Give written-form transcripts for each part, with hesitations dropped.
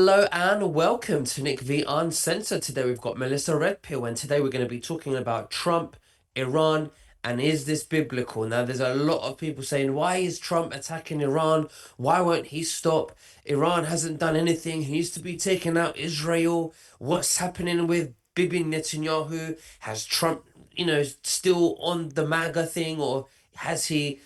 Hello and welcome to Nick V Uncensored. Today we've got Melissa Redpill, and today we're going to be talking about Trump, Iran, and is this biblical? Now, there's a lot of people saying, why is Trump attacking Iran? Why won't he stop? Iran hasn't done anything. He needs to be taking out Israel. What's happening with Bibi Netanyahu? Has Trump, still on the MAGA thing, or has he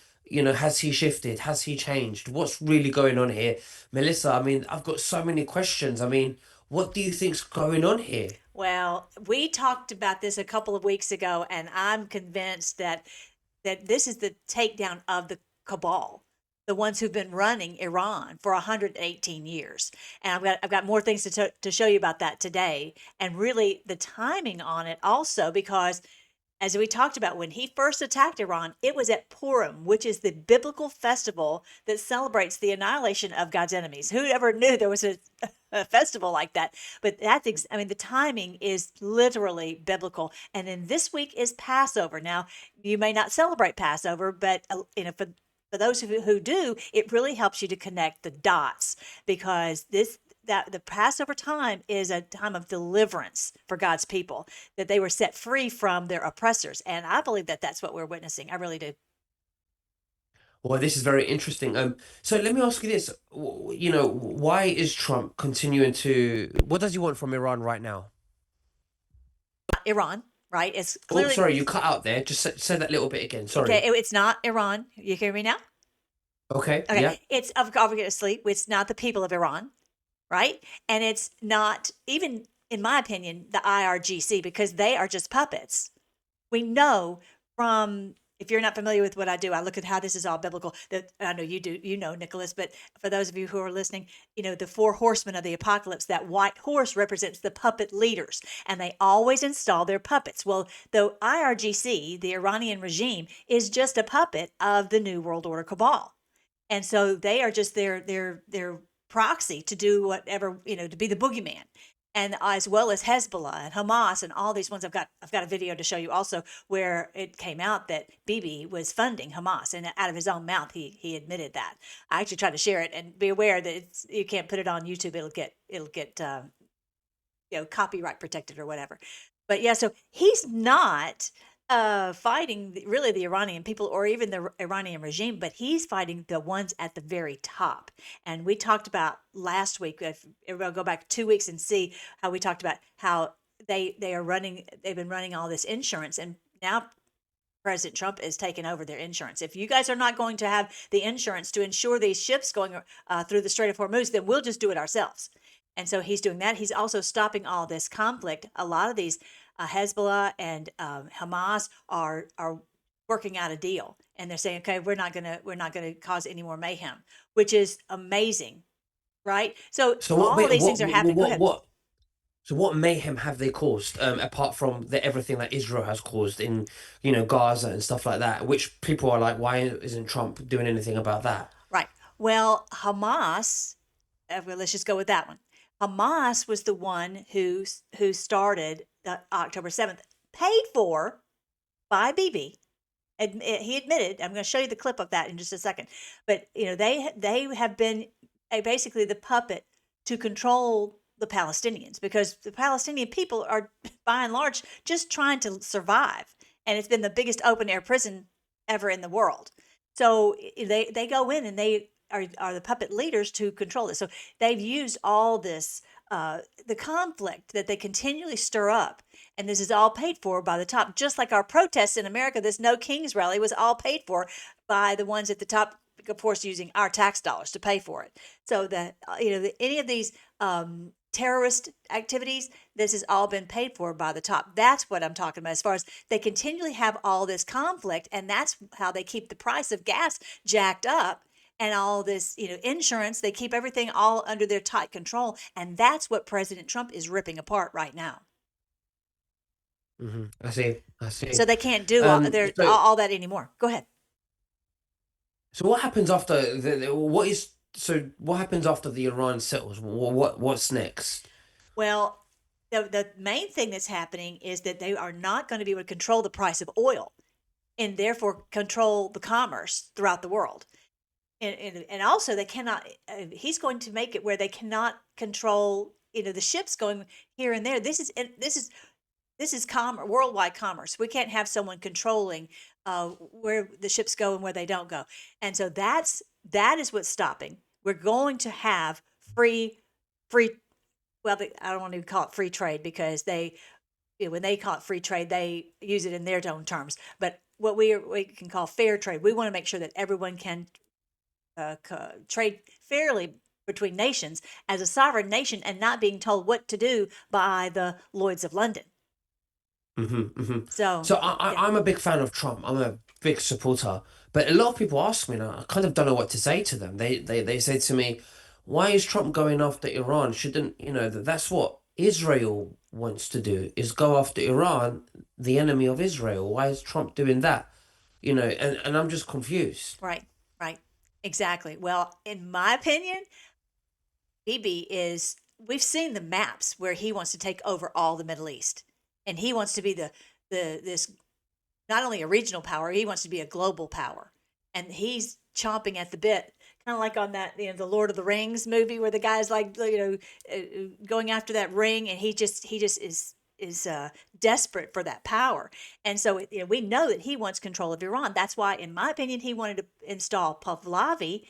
shifted? Has he changed? What's really going on here? Melissa, I mean, I've got so many questions. I mean, what do you think's going on here? Well, we talked about this a couple of weeks ago, and I'm convinced that this is the takedown of the cabal, the ones who've been running Iran for 118 years. And I've got more things to show you about that today, and really the timing on it also, because as we talked about, when he first attacked Iran, it was at Purim, which is the biblical festival that celebrates the annihilation of God's enemies. Who ever knew there was a festival like that? But I mean, the timing is literally biblical. And then this week is Passover. Now, you may not celebrate Passover, but for those who do, it really helps you to connect the dots, because that the Passover time is a time of deliverance for God's people, that they were set free from their oppressors. And I believe that that's what we're witnessing. I really do. Well, this is very interesting. So let me ask you this. Why is Trump continuing to, what does he want from Iran right now? Iran, right? It's Oh, clearly sorry, you cut out there. Just say that little bit again. okay. Sorry. It's not Iran. You hear me now? Okay, Okay. yeah. It's obviously it's not the people of Iran, right? And it's not even, in my opinion, the IRGC, because they are just puppets. We know from, if you're not familiar with what I do, I look at how this is all biblical. That I know you do, Nicholas. But for those of you who are listening, the four horsemen of the apocalypse. That white horse represents the puppet leaders, and they always install their puppets. Well, the IRGC, the Iranian regime, is just a puppet of the New World Order cabal, and so they are just their proxy to do whatever, to be the boogeyman. And as well as Hezbollah and Hamas and all these ones. I've got a video to show you also, where it came out that Bibi was funding Hamas, and out of his own mouth he admitted that. I actually tried to share it, and be aware that you can't put it on YouTube. It'll get copyright protected or whatever. But yeah, so he's not fighting really the Iranian people or even the Iranian regime, but he's fighting the ones at the very top. And we talked about last week. If everybody go back 2 weeks and see how we talked about how they've been running all this insurance, and now President Trump is taking over their insurance. If you guys are not going to have the insurance to insure these ships going through the Strait of Hormuz, then we'll just do it ourselves. And so he's doing that. He's also stopping all this conflict. A lot of these Hezbollah and Hamas are working out a deal, and they're saying, okay, we're not gonna cause any more mayhem, which is amazing, right? So So all of these things are happening. Go ahead. so what mayhem have they caused, apart from the everything that Israel has caused in, Gaza and stuff like that, which people are like, why isn't Trump doing anything about that? Right. Well, Hamas. Well, let's just go with that one. Hamas was the one who started the October 7th, paid for by Bibi. He admitted. I'm going to show you the clip of that in just a second. But they have been basically the puppet to control the Palestinians, because the Palestinian people are by and large just trying to survive, and it's been the biggest open air prison ever in the world. So they go in, and they are the puppet leaders to control this. So they've used all this, the conflict that they continually stir up, and this is all paid for by the top. Just like our protests in America, this No Kings rally was all paid for by the ones at the top, of course, using our tax dollars to pay for it. So that any of these terrorist activities, this has all been paid for by the top. That's what I'm talking about. As far as they continually have all this conflict, and that's how they keep the price of gas jacked up, and all this, insurance. They keep everything all under their tight control, and that's what President Trump is ripping apart right now. I see. I So see. they can't do So all that anymore. Go ahead. so what happens after what happens after the Iran settles? What's next? Well, the main thing that's happening is that they are not going to be able to control the price of oil, and therefore control the commerce throughout the world. and also they cannot. He's going to make it where they cannot control. The ships going here and there. This is worldwide commerce. We can't have someone controlling where the ships go and where they don't go. And so that is what's stopping. We're going to have free. Well, I don't want to call it free trade because when they call it free trade, they use it in their own terms. But what we can call fair trade, we want to make sure that everyone can trade fairly between nations as a sovereign nation and not being told what to do by the Lloyds of London. So, So yeah. I'm a big fan of Trump. I'm a big supporter. But a lot of people ask me, and I kind of don't know what to say to them. They say to me, why is Trump going after Iran? Shouldn't, that's what Israel wants to do, is go after Iran, the enemy of Israel. Why is Trump doing that? And I'm just confused. Right, right. Exactly. Well, in my opinion, we've seen the maps where he wants to take over all the Middle East. And he wants to be this not only a regional power, he wants to be a global power. And he's chomping at the bit, kind of like on that, the Lord of the Rings movie where the guy's like, going after that ring, and he just is desperate for that power. And so we know that he wants control of Iran. That's why, in my opinion, he wanted to install Pahlavi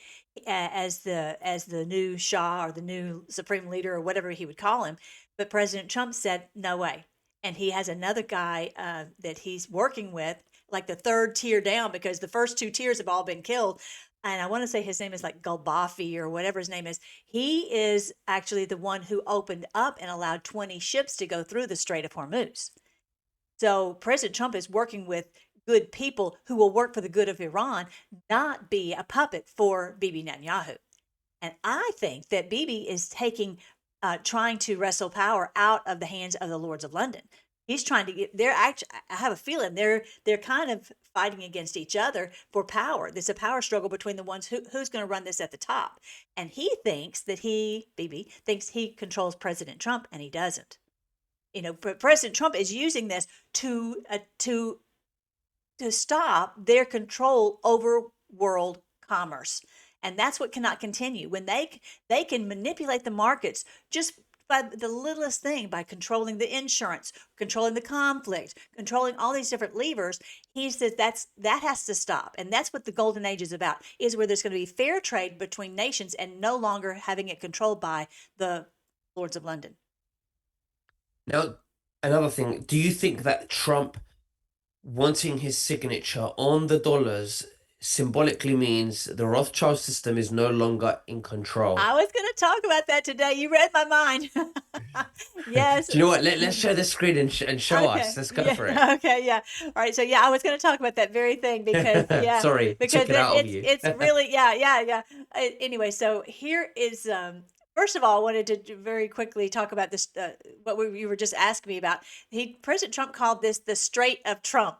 as the new Shah or the new supreme leader or whatever he would call him. But President Trump said no way, and he has another guy that he's working with, like the third tier down, because the first two tiers have all been killed. And I want to say his name is like Golbafi or whatever his name is. He is actually the one who opened up and allowed 20 ships to go through the Strait of Hormuz. So President Trump is working with good people who will work for the good of Iran, not be a puppet for Bibi Netanyahu. And I think that Bibi is trying to wrestle power out of the hands of the Lords of London. He's trying to get. They're actually. I have a feeling they're kind of fighting against each other for power. There's a power struggle between the ones who's going to run this at the top. And he thinks that Bibi thinks he controls President Trump, and he doesn't. But President Trump is using this to stop their control over world commerce. And that's what cannot continue. When they can manipulate the markets just by the littlest thing, by controlling the insurance, controlling the conflict, controlling all these different levers, he says that has to stop. And that's what the golden age is about, is where there's going to be fair trade between nations and no longer having it controlled by the Lords of London. Now, another thing, do you think that Trump wanting his signature on the dollars symbolically means the Rothschild system is no longer in control? I was going to talk about that today. You read my mind. Yes. Do you know what? Let's share the screen and show Okay. us. Let's go Yeah. for it. Okay. Yeah. All right. So yeah, I was going to talk about that very thing because Sorry, because took it out of you. it's really yeah. Anyway, so here is first of all, I wanted to very quickly talk about this you were just asking me about. President Trump called this the Strait of Trump.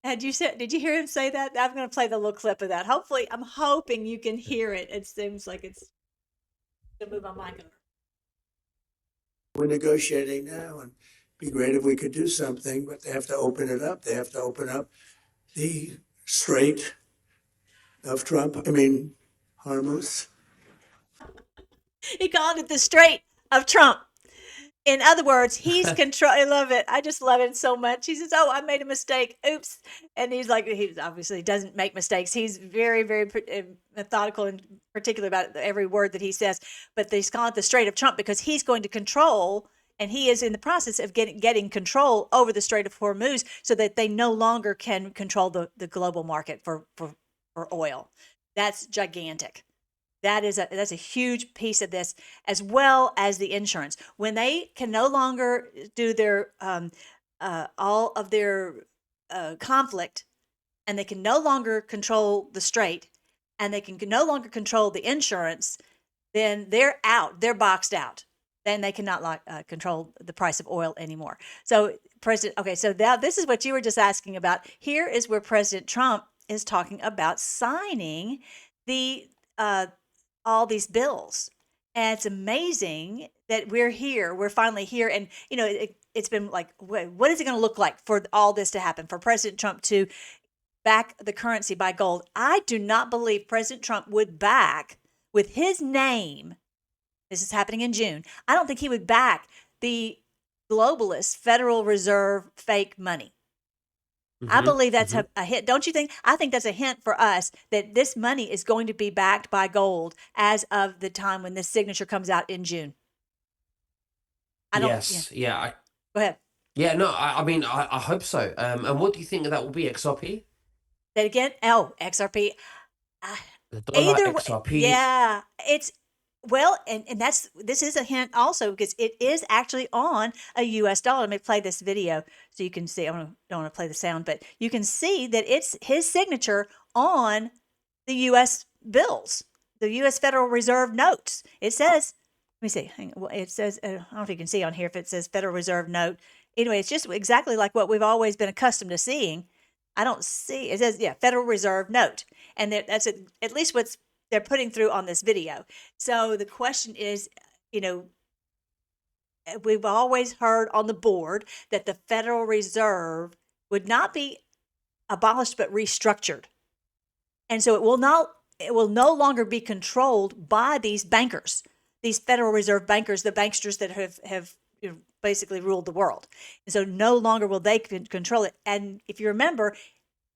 Did you hear him say that? I'm going to play the little clip of that. Hopefully, I'm hoping you can hear it. It seems like it's going to move my mic over. We're negotiating now, and it'd be great if we could do something, but they have to open it up. They have to open up the Strait of Trump. Hormuz. He called it the Strait of Trump. In other words, he's control. I love it. I just love it so much. He says, "Oh, I made a mistake. Oops." And he obviously doesn't make mistakes. He's very, very methodical and particular about every word that he says. But they call it the Strait of Trump because he's going to control, and he is in the process of getting control over the Strait of Hormuz, so that they no longer can control the global market for oil. That's gigantic. That's a huge piece of this, as well as the insurance. When they can no longer do their all of their conflict, and they can no longer control the strait, and they can no longer control the insurance, then they're out. They're boxed out. Then they cannot control the price of oil anymore. So so now this is what you were just asking about. Here is where President Trump is talking about signing the all these bills. And it's amazing that we're here. We're finally here. And, it's been like, what is it going to look like for all this to happen, for President Trump to back the currency by gold. I do not believe President Trump would back with his name. This is happening in June. I don't think he would back the globalist Federal Reserve fake money. I Hmm. believe that's Hmm. a hint. Don't you think? I think that's a hint for us that this money is going to be backed by gold as of the time when this signature comes out in June. I don't, yeah, Yes. Yeah. go ahead. Yeah. No. I mean, I hope so. And what do you think that will be? XRP, Say it again. Oh, XRP. Uh, the dollar Either way, XRP. yeah, it's well, and this is a hint also because it is actually on a U.S. dollar. Let me play this video so you can see. Don't want to play the sound, but you can see that it's his signature on the U.S. bills, the U.S. Federal Reserve notes. It says, let me see. It says, I don't know if you can see on here if it says Federal Reserve note. Anyway, it's just exactly like what we've always been accustomed to seeing. I don't see, it says, yeah, Federal Reserve note. And that's at least what's they're putting through on this video. So the question is, you know, we've always heard on the board that the Federal Reserve would not be abolished but restructured. And so it will no longer be controlled by these bankers, these Federal Reserve bankers, the banksters that have basically ruled the world. And so no longer will they control it. And if you remember,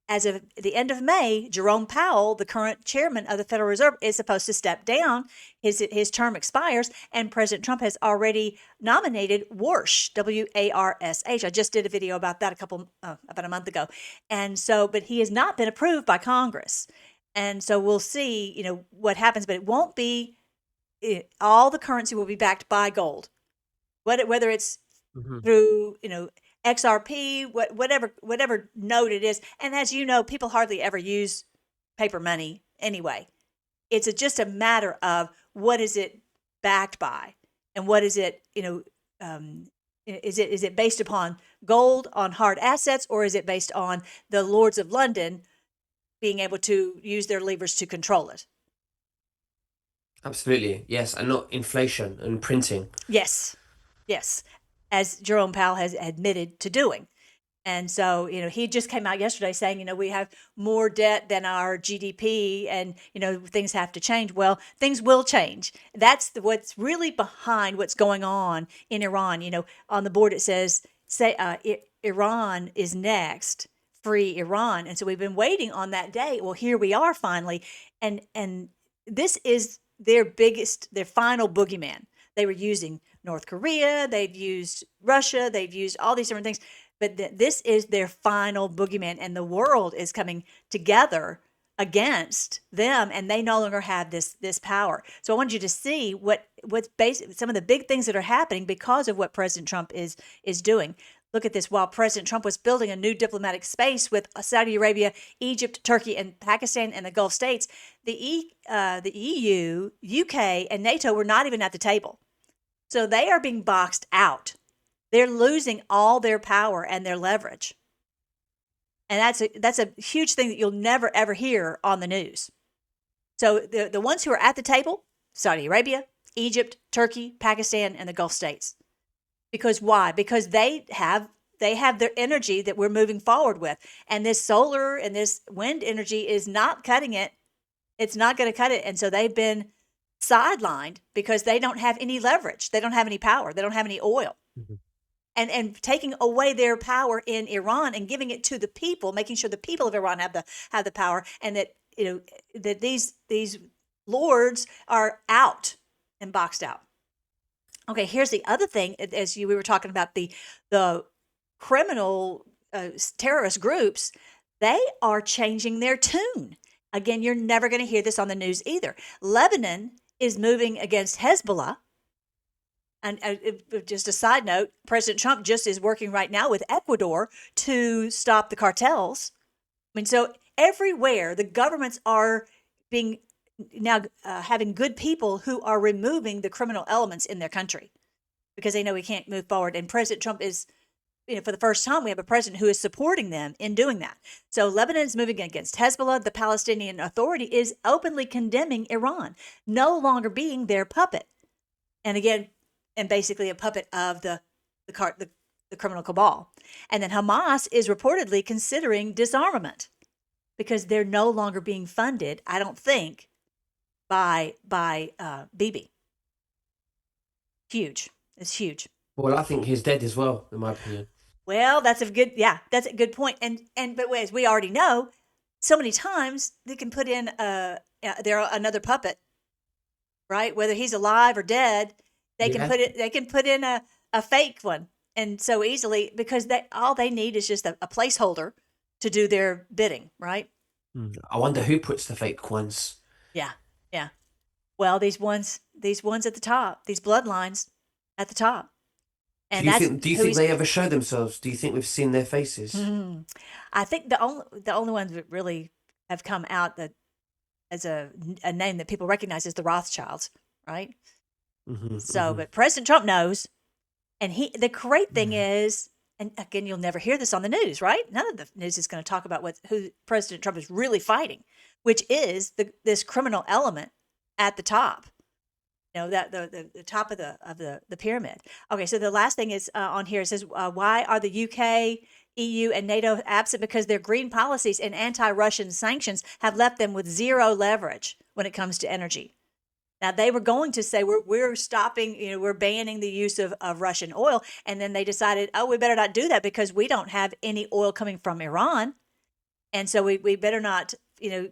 as of the end of May, Jerome Powell, the current chairman of the Federal Reserve, is supposed to step down. His term expires, and President Trump has already nominated Warsh, Warsh. I just did a video about that about a month ago, and so, but he has not been approved by Congress, and so we'll see, what happens. But it won't be all the currency will be backed by gold, whether it's Hmm. through XRP, whatever note it is. And as you know, people hardly ever use paper money anyway. It's just a matter of what is it backed by, and what is it is it based upon gold on hard assets, or is it based on the Lords of London being able to use their levers to control it? Absolutely. Yes. And not inflation and printing. Yes, yes, as Jerome Powell has admitted to doing. And so, he just came out yesterday saying, we have more debt than our GDP, and, things have to change. Well, things will change. That's what's really behind what's going on in Iran. On the board it says, Iran is next, free Iran. And so we've been waiting on that day. Well, here we are finally. And this is their final boogeyman. They were using North Korea, they've used Russia, they've used all these different things. But this is their final boogeyman, and the world is coming together against them, and they no longer have this power. So I wanted you to see what's some of the big things that are happening because of what President Trump is doing. Look at this. While President Trump was building a new diplomatic space with Saudi Arabia, Egypt, Turkey, and Pakistan, and the Gulf states, the EU, UK, and NATO were not even at the table. So they are being boxed out. They're losing all their power and their leverage. And that's a huge thing that you'll never, ever hear on the news. So the ones who are at the table, Saudi Arabia, Egypt, Turkey, Pakistan, and the Gulf states. Because why? Because they have their energy that we're moving forward with. And this solar and this wind energy is not cutting it. It's not going to cut it. And so they've been sidelined because they don't have any leverage. They don't have any power. They don't have any oil. Mhm. And taking away their power in Iran and giving it to the people, making sure the people of Iran have the power, and that that these lords are out and boxed out. Okay, here's the other thing. We were talking about the criminal terrorist groups, they are changing their tune. Again, you're never going to hear this on the news either. Lebanon is moving against Hezbollah. And just a side note, President Trump just is working right now with Ecuador to stop the cartels. I mean, so everywhere the governments are being now having good people who are removing the criminal elements in their country because they know we can't move forward. And President Trump is, for the first time, we have a president who is supporting them in doing that. So Lebanon is moving against Hezbollah. The Palestinian Authority is openly condemning Iran, no longer being their puppet. And again, and basically a puppet of the criminal cabal. And then Hamas is reportedly considering disarmament. because they're no longer being funded, I don't think, by Bibi. Huge. It's huge. Well, I think he's dead as well, in my opinion. Well, that's a good point. But as we already know, so many times they can put in they're another puppet, right? Whether he's alive or dead, they can Yeah. put in a fake one, and so easily, because all they need is just a placeholder to do their bidding, right? I wonder who puts the fake ones. Yeah, yeah. Well, these ones at the top, these bloodlines at the top, and that's Do you who think he's. they ever show themselves? Do you think we've seen their faces? I think the only ones that really have come out that as a name that people recognize is the Rothschilds, right? So, but President Trump knows, and the great thing is, and again, you'll never hear this on the news, right? None of the news is going to talk about who President Trump is really fighting, which is this criminal element at the top. That the top of the pyramid. Okay, so the last thing is on here. It says, why are the UK, EU, and NATO absent? Because their green policies and anti-Russian sanctions have left them with zero leverage when it comes to energy. Now, they were going to say, we're stopping, we're banning the use of Russian oil. And then they decided, oh, we better not do that because we don't have any oil coming from Iran. And so we better not,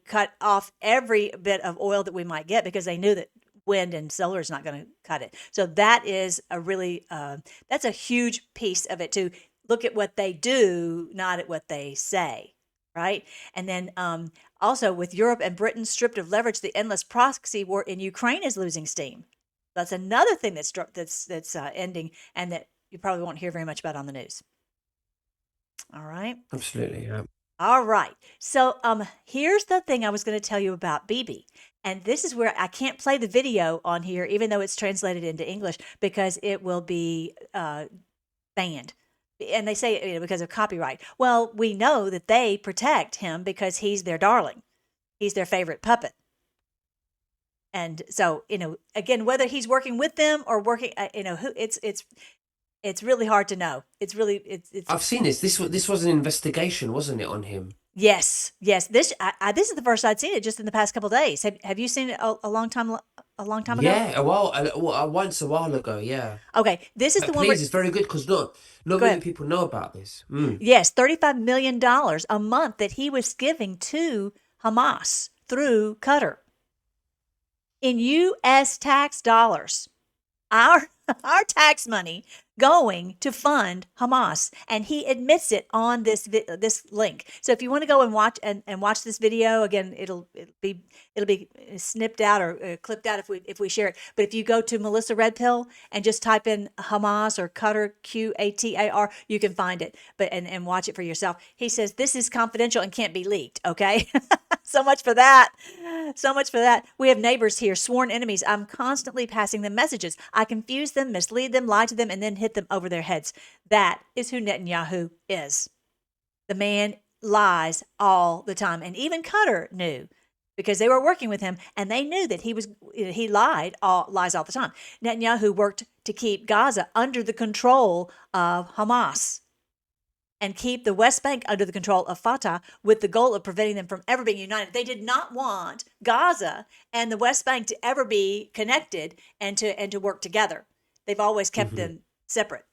cut off every bit of oil that we might get, because they knew that wind and solar is not going to cut it. So that is that's a huge piece of it, to look at what they do, not at what they say. Right. And then also, with Europe and Britain stripped of leverage, the endless proxy war in Ukraine is losing steam. That's another thing that's ending, and that you probably won't hear very much about on the news. All right. Absolutely, yeah. All right. So here's the thing I was going to tell you about Bibi. And this is where I can't play the video on here, even though it's translated into English, because it will be banned. And they say, because of copyright. Well, we know that they protect him because he's their darling. He's their favorite puppet. And so, again, whether he's working with them or working, it's really hard to know. It's really, it's. I've seen this. This was an investigation, wasn't it, on him? Yes. This is the first I'd seen it, just in the past couple of days. Have you seen it a long time ago? Yeah, once a while ago. Yeah. Okay, this is the one. Please, it's very good, because not many ahead. people know about this. Yes, $35 million a month that he was giving to Hamas through Qatar in U.S. tax dollars. Our tax money going to fund Hamas, and he admits it on this link. So if you want to go and watch this video again, it'll be snipped out or clipped out if we share it. But if you go to Melissa Red Pill and just type in Hamas or Qatar, Qatar, you can find it. But and watch it for yourself. He says this is confidential and can't be leaked. Okay. So much for that. We have neighbors here, sworn enemies. I'm constantly passing them messages. I confuse them, mislead them, lie to them, and then hit them over their heads. That is who Netanyahu is. The man lies all the time. And even Qatar knew, because they were working with him, and they knew that he lies all the time. Netanyahu worked to keep Gaza under the control of Hamas and keep the West Bank under the control of Fatah, with the goal of preventing them from ever being united. They did not want Gaza and the West Bank to ever be connected and to work together. They've always kept them separate.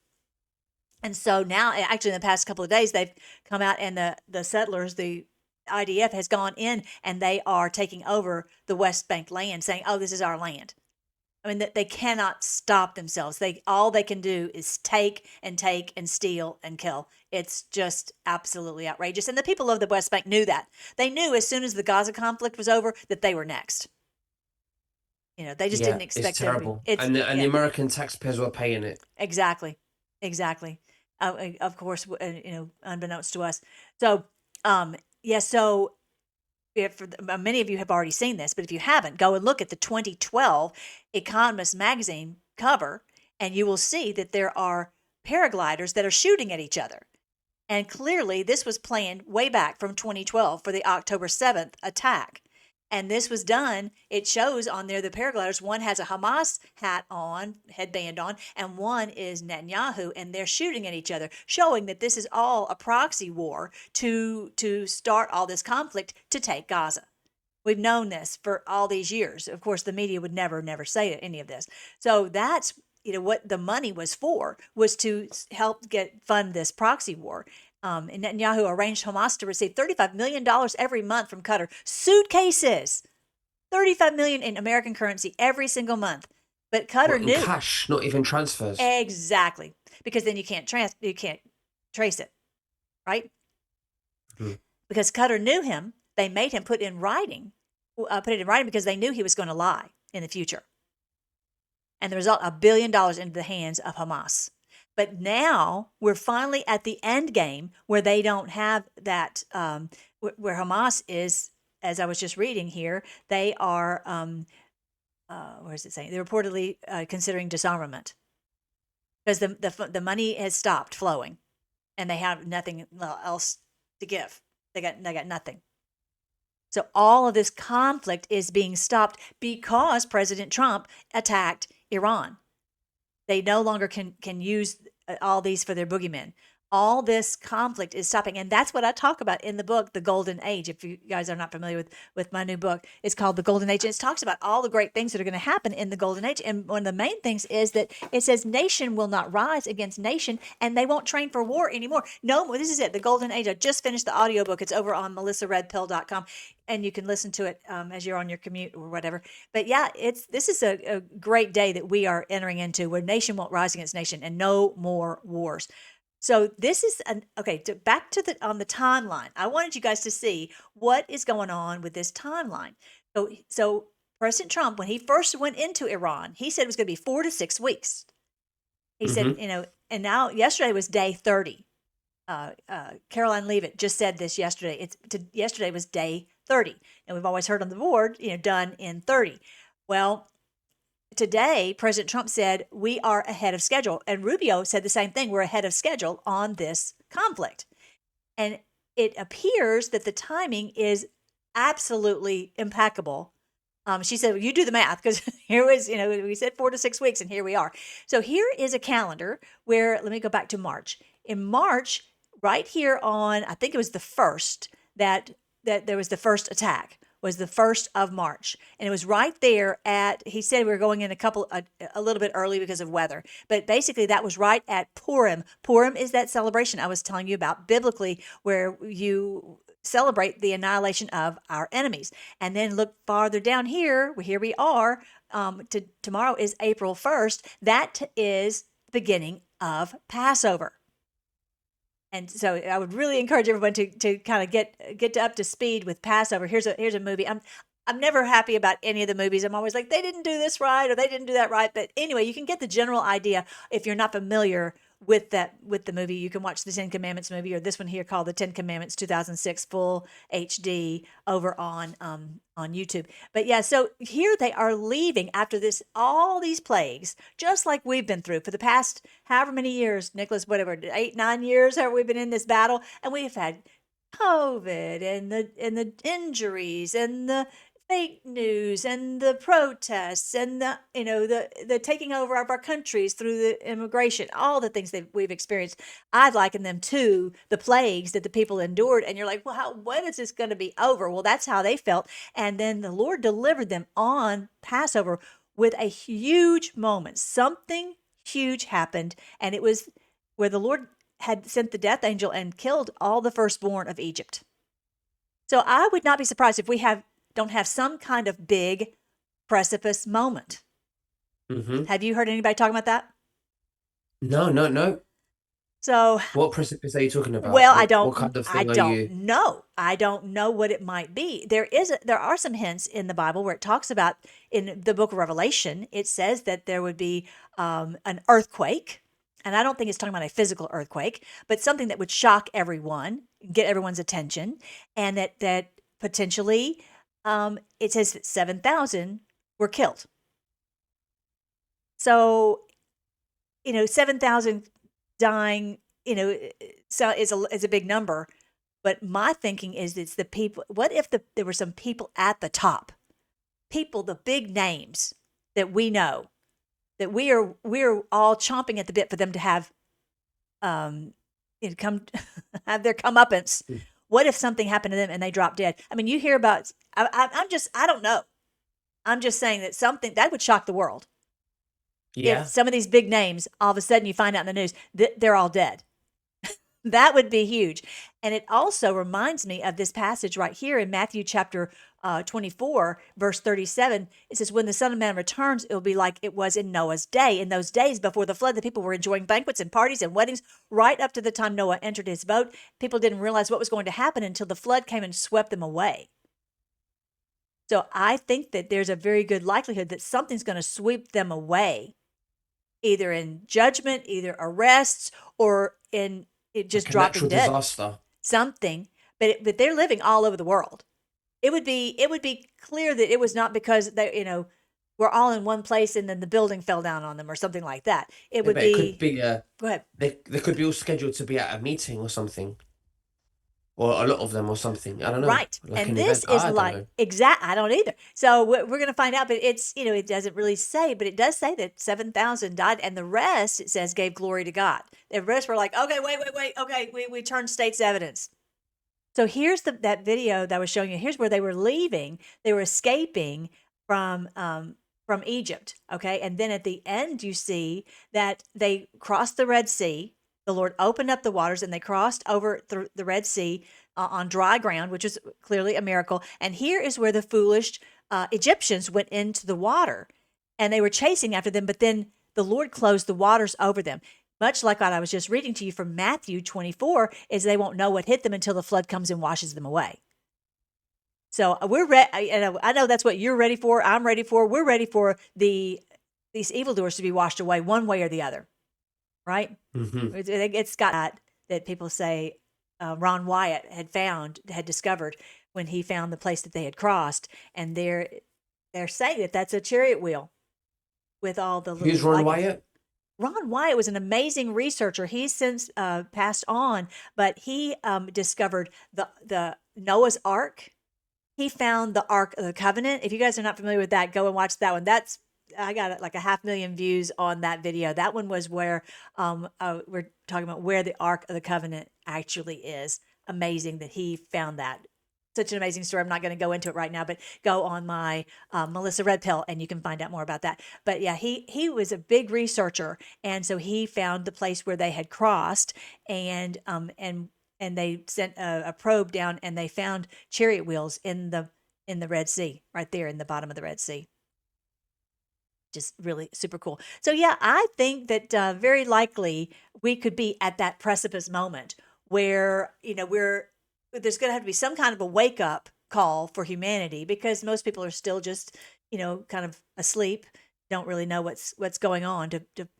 And so now, actually, in the past couple of days, they've come out, and the settlers, the IDF, has gone in, and they are taking over the West Bank land, saying, "Oh, this is our land." I mean, they cannot stop themselves. All they can do is take and steal and kill. It's just absolutely outrageous. And the people of the West Bank knew that. They knew as soon as the Gaza conflict was over that they were next. They just didn't expect it's terrible. It to be. And the American taxpayers were paying it. Exactly. Of course, unbeknownst to us. So, so many of you have already seen this, but if you haven't, go and look at the 2012 Economist magazine cover, and you will see that there are paragliders that are shooting at each other. And clearly, this was planned way back from 2012 for the October 7th attack. And this was done, it shows on there the paragliders, one has a Hamas hat on, headband on, and one is Netanyahu, and they're shooting at each other, showing that this is all a proxy war to start all this conflict to take Gaza. We've known this for all these years. Of course, the media would never say any of this. So that's what the money was for, was to help fund this proxy war. And Netanyahu arranged Hamas to receive $35 million every month from Qatar. Suitcases, $35 million in American currency every single month. But Qatar What, in knew cash, not even transfers? exactly, because then you can't trace it, right? Mhm. Because Qatar knew him, they made him put it in writing because they knew he was going to lie in the future. And the result, $1 billion into the hands of Hamas. But now we're finally at the end game where they don't have that, where Hamas is, as I was just reading here, they are, where is it saying? They're reportedly considering disarmament because the money has stopped flowing and they have nothing else to give. They got nothing. So all of this conflict is being stopped because President Trump attacked Iran. They no longer can use all these for their boogeymen. All this conflict is stopping. And that's what I talk about in the book, The Golden Age. If you guys are not familiar with my new book, it's called The Golden Age. And it talks about all the great things that are going to happen in the Golden Age. And one of the main things is that it says nation will not rise against nation and they won't train for war anymore. No more. This is it. The Golden Age. I just finished the audiobook. It's over on melissaredpill.com. And you can listen to it as you're on your commute or whatever. But yeah, this is a great day that we are entering into where nation won't rise against nation and no more wars. So this is back to on the timeline. I wanted you guys to see what is going on with this timeline. So President Trump, when he first went into Iran, he said it was going to be 4 to 6 weeks. He said, and now yesterday was day 30. Caroline Leavitt just said this yesterday. Yesterday was day 30. And we've always heard on the board, done in 30. Well, today, President Trump said we are ahead of schedule. And Rubio said the same thing. We're ahead of schedule on this conflict. And it appears that the timing is absolutely impeccable. She said, well, you do the math, because here was, we said 4 to 6 weeks, and here we are. So here is a calendar where, let me go back to March. In March, right here on, I think it was the 1st, that there was the first attack, was the 1st of March. And it was right there he said we were going in a little bit early because of weather. But basically that was right at Purim. Purim is that celebration I was telling you about biblically, where you celebrate the annihilation of our enemies. And then look farther down here we are. Tomorrow is April 1st. That is the beginning of Passover. And so I would really encourage everyone to kind of get up to speed with Passover. Here's a movie. I'm never happy about any of the movies. I'm always like, they didn't do this right or they didn't do that right. But anyway, you can get the general idea if you're not familiar with the movie. You can watch the Ten Commandments movie, or this one here called the 10 Commandments 2006 full HD over on YouTube. But yeah, so here they are leaving after all these plagues, just like we've been through for the past however many years, Nicholas, whatever, 8, 9 years, have we been in this battle, and we've had COVID and the injuries and the fake news and the protests and the taking over of our countries through the immigration, all the things that we've experienced. I've likened them to the plagues that the people endured. And you're like, well, when is this going to be over? Well, that's how they felt. And then the Lord delivered them on Passover with a huge moment. Something huge happened, and it was where the Lord had sent the death angel and killed all the firstborn of Egypt. So I would not be surprised if we don't have some kind of big precipice moment. Mm-hmm. Have you heard anybody talking about that? No. So, What precipice are you talking about? well, What kind of I thing are don't you? know. I don't know what it might be. There are some hints in the Bible where it talks about, in the book of Revelation, it says that there would be an earthquake. And I don't think it's talking about a physical earthquake, but something that would shock everyone, get everyone's attention, and that potentially it says that 7,000 were killed. So, 7,000 dying, so is a big number, But my thinking is it's the people. What if there were some people at the top, people, the big names that we know, that we're all chomping at the bit for them to have come have their comeuppance. What if something happened to them and they drop dead? I mean, you hear about. I don't know. I'm just saying that something that would shock the world. If Yeah. some of these big names, all of a sudden you find out in the news that they're all dead. That would be huge. And it also reminds me of this passage right here in Matthew chapter 24, verse 37. It says, when the Son of Man returns, it will be like it was in Noah's day. In those days before the flood, the people were enjoying banquets and parties and weddings right up to the time Noah entered his boat. People didn't realize what was going to happen until the flood came and swept them away. So I think that there's a very good likelihood that something's going to sweep them away, either in judgment, either arrests, or in it just Like a dropping natural dead. disaster. Something, but they're living all over the world. It would be clear that it was not because they were all in one place and then the building fell down on them or something like that. It Yeah, would but it could be be go ahead. they could be all scheduled to be at a meeting or something. Or a lot of them or something. I don't know. Right. Like And an this event. is I don't like know. I don't either. So we're going to find out, but it's, it doesn't really say, but it does say that 7,000 died and the rest, it says, gave glory to God. The rest were like, okay, wait. Okay. We turned state's evidence. So here's that video that I was showing you. Here's where they were leaving. They were escaping from Egypt. Okay. And then at the end, you see that they crossed the Red Sea. The Lord opened up the waters and they crossed over the Red Sea on dry ground, which is clearly a miracle. And here is where the foolish Egyptians went into the water and they were chasing after them. But then the Lord closed the waters over them. Much like what I was just reading to you from Matthew 24, is they won't know what hit them until the flood comes and washes them away. So we're ready. I know that's what you're ready for. I'm ready for. We're ready for these evildoers to be washed away one way or the other, right? Hmm. It's got that people say Ron Wyatt had discovered when he found the place that they had crossed, and they're saying that that's a chariot wheel with all the little Who's Ron lichens. Wyatt? Ron Wyatt was an amazing researcher. He's since passed on, but he discovered the Noah's Ark. He found the Ark of the Covenant. If you guys are not familiar with that, go and watch that one. I got like 500,000 views on that video. That one was where we're talking about where the Ark of the Covenant actually is. Amazing that he found that. Such an amazing story. I'm not going to go into it right now, but go on my Melissa Red Pill and you can find out more about that. But yeah, he was a big researcher, and so he found the place where they had crossed, and they sent a probe down, and they found chariot wheels in the Red Sea, right there in the bottom of the Red Sea. Just really super cool. So yeah, I think that very likely we could be at that precipice moment where there's going to have to be some kind of a wake up call for humanity, because most people are still just kind of asleep, don't really know what's going on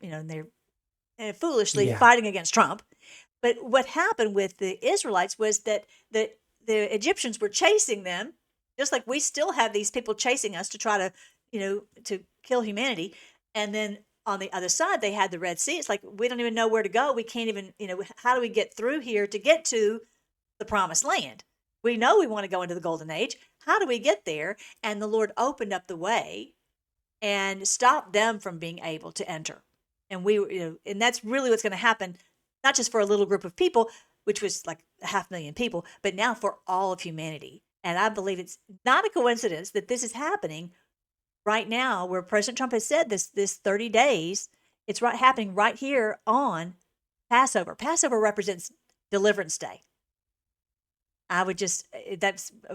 and they're foolishly Yeah. fighting against Trump. But what happened with the Israelites was that the Egyptians were chasing them, just like we still have these people chasing us to try to to kill humanity. And then on the other side, they had the Red Sea. It's like, we don't even know where to go. We can't even, how do we get through here to get to the promised land? We know we want to go into the golden age. How do we get there? And the Lord opened up the way and stopped them from being able to enter. And and that's really what's going to happen, not just for a little group of people, which was like 500,000 people, but now for all of humanity. And I believe it's not a coincidence that this is happening right now, where President Trump has said this 30 days. It's happening right here on Passover. Passover represents Deliverance Day. I would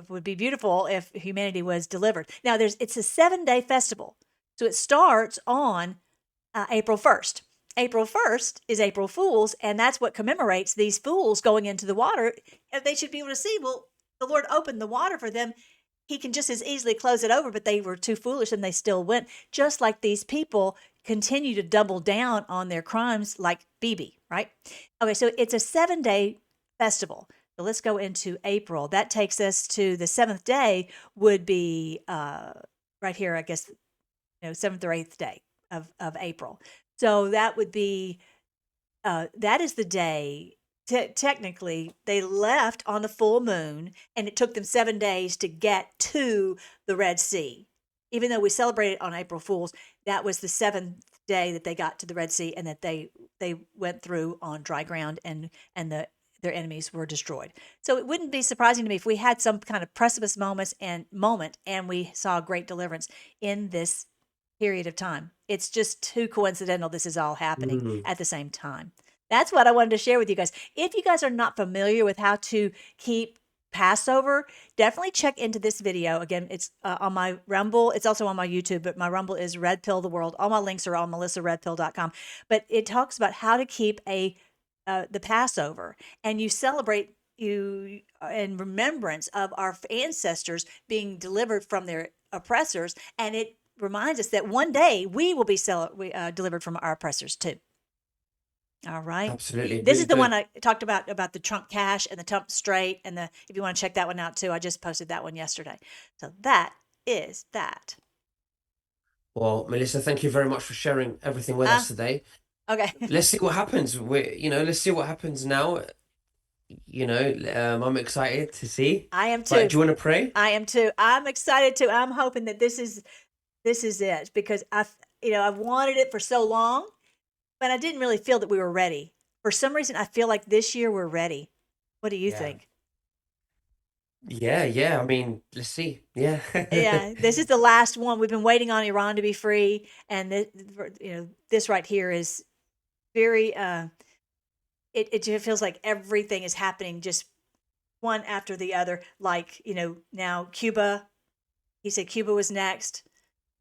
would be beautiful if humanity was delivered. Now it's a 7-day festival. So it starts on April 1st. April 1st is April Fools, and that's what commemorates these fools going into the water. They should be able to see, well, the Lord opened the water for them. He can just as easily close it over, but they were too foolish and they still went. Just like these people continue to double down on their crimes, like Bibi, right? Okay, so it's a 7-day festival. So let's go into April. That takes us to the 7th day, would be right here, I guess, 7th or 8th day of April. So that would be, that is the day technically they left on the full moon, and it took them 7 days to get to the Red Sea. Even though we celebrated on April Fools, that was the 7th day that they got to the Red Sea, and that they went through on dry ground, and their enemies were destroyed. So it wouldn't be surprising to me if we had some kind of precipice moment and we saw great deliverance in this period of time. It's just too coincidental this is all happening Mm. at the same time. That's what I wanted to share with you guys. If you guys are not familiar with how to keep Passover, definitely check into this video. Again, it's on my Rumble. It's also on my YouTube, but my Rumble is Red Pill the World. All my links are on melissaredpill.com. But it talks about how to keep the Passover, and you celebrate in remembrance of our ancestors being delivered from their oppressors, and it reminds us that one day we will be delivered from our oppressors too. All right. Absolutely. This Really is the one good. I talked about the Trump cash and the Trump Strait, and if you want to check that one out too, I just posted that one yesterday. So that is that. Well, Melissa, thank you very much for sharing everything with us today. Okay. Let's see what happens. Let's see what happens now. I'm excited to see. I am But too. do you want to pray? I am too. I'm excited too. I'm hoping that this is it, because I've wanted it for so long, but I didn't really feel that we were ready. For some reason, I feel like this year we're ready. What do you Yeah. think? Yeah. I mean, let's see. Yeah. Yeah, this is the last one. We've been waiting on Iran to be free, and this right here is very. It just feels like everything is happening just one after the other. Like now Cuba. He said Cuba was next.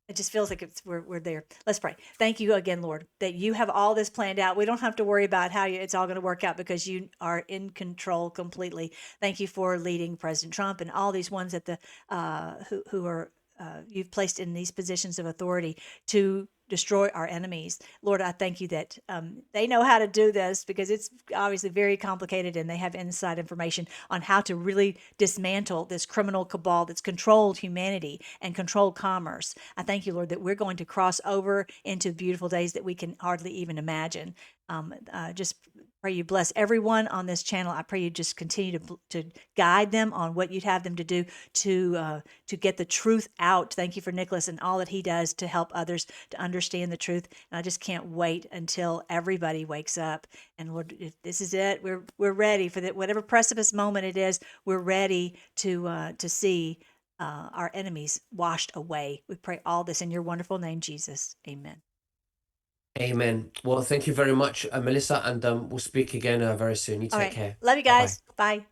It just feels like we're there. Let's pray. Thank you again, Lord, that you have all this planned out. We don't have to worry about how it's all going to work out, because you are in control completely. Thank you for leading President Trump and all these ones at the who are you've placed in these positions of authority to destroy our enemies. Lord, I thank you that they know how to do this, because it's obviously very complicated, and they have inside information on how to really dismantle this criminal cabal that's controlled humanity and controlled commerce. I thank you, Lord, that we're going to cross over into beautiful days that we can hardly even imagine. Just pray you bless everyone on this channel. I pray you just continue to guide them on what you'd have them to do to get the truth out. Thank you for Nicholas and all that he does to help others to understand the truth. And I just can't wait until everybody wakes up. And Lord, if this is it, we're ready for that. Whatever precipice moment it is, we're ready to see our enemies washed away. We pray all this in your wonderful name, Jesus. Amen. Amen. Well, thank you very much, Melissa, and we'll speak again very soon. You All take right. care. Love you Bye-bye. guys. Bye.